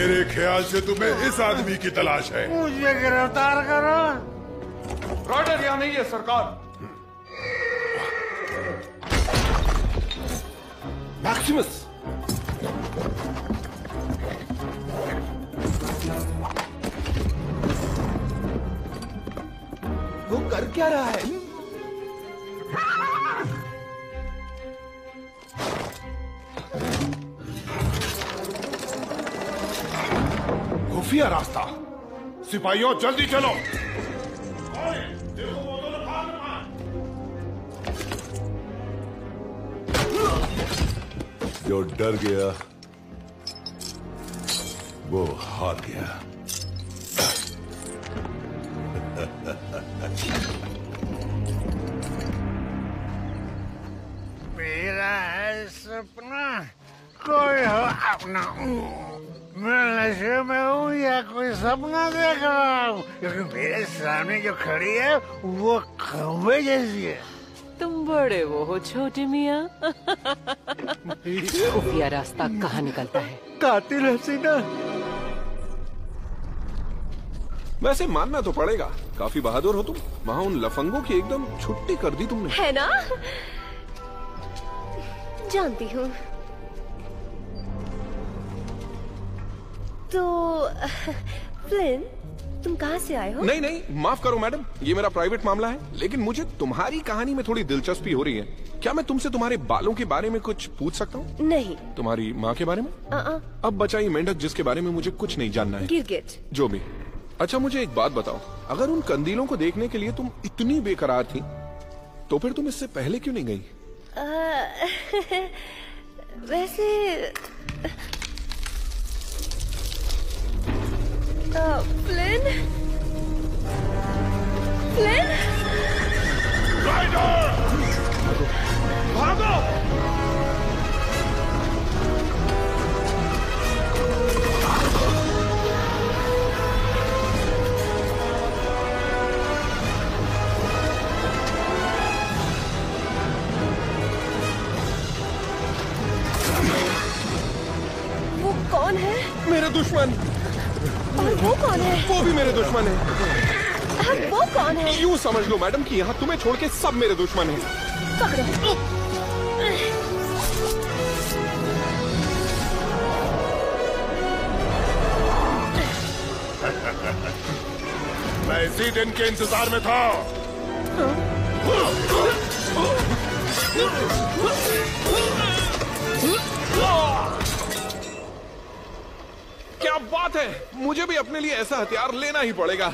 मेरे ख्याल से तुम्हें इस आदमी की तलाश है। मुझे गिरफ्तार करो। रॉडर यहाँ नहीं है सरकार। मैक्सिमस, वो कर क्या रहा है? खुफिया रास्ता। सिपाहियों जल्दी चलो। जो डर गया वो हार गया। मेरा है सपना कोई हो अपना। मैं नशे में हूँ या कोई सपना देख रहा हूँ, क्योंकि मेरे सामने जो खड़ी है वो खंबे जैसी है। तुम बड़े वो हो छोटे मियाँ। खुफिया रास्ता कहाँ निकलता है? कातिल हसीना। वैसे मानना तो पड़ेगा, काफी बहादुर हो तुम। वहाँ उन लफंगों की एकदम छुट्टी कर दी तुमने। है ना? जानती हूँ। तो फ्लिन, तुम कहाँ से आए हो? नहीं नहीं, माफ करो मैडम, ये मेरा प्राइवेट मामला है। लेकिन मुझे तुम्हारी कहानी में थोड़ी दिलचस्पी हो रही है। क्या मैं तुमसे तुम्हारे बालों के बारे में कुछ पूछ सकता हूँ? नहीं। तुम्हारी माँ के बारे में? अब बचाई मेंढक जिसके बारे में मुझे कुछ नहीं जानना है। गिलगिट। जो भी। अच्छा मुझे एक बात बताओ, अगर उन कंदीलों को देखने के लिए तुम इतनी बेकरार थी, तो फिर तुम इससे पहले क्यों नहीं गई? वैसे फ्लिन, फ्लिन, राइडर भागो! वो कौन है? मेरे दुश्मन। और वो कौन है? वो भी मेरे दुश्मन है। वो कौन है? यूँ समझ लो मैडम कि यहाँ तुम्हें छोड़ के सब मेरे दुश्मन हैं। पकड़ो। मैं इसी दिन के इंतजार में था। क्या बात है, मुझे भी अपने लिए ऐसा हथियार लेना ही पड़ेगा।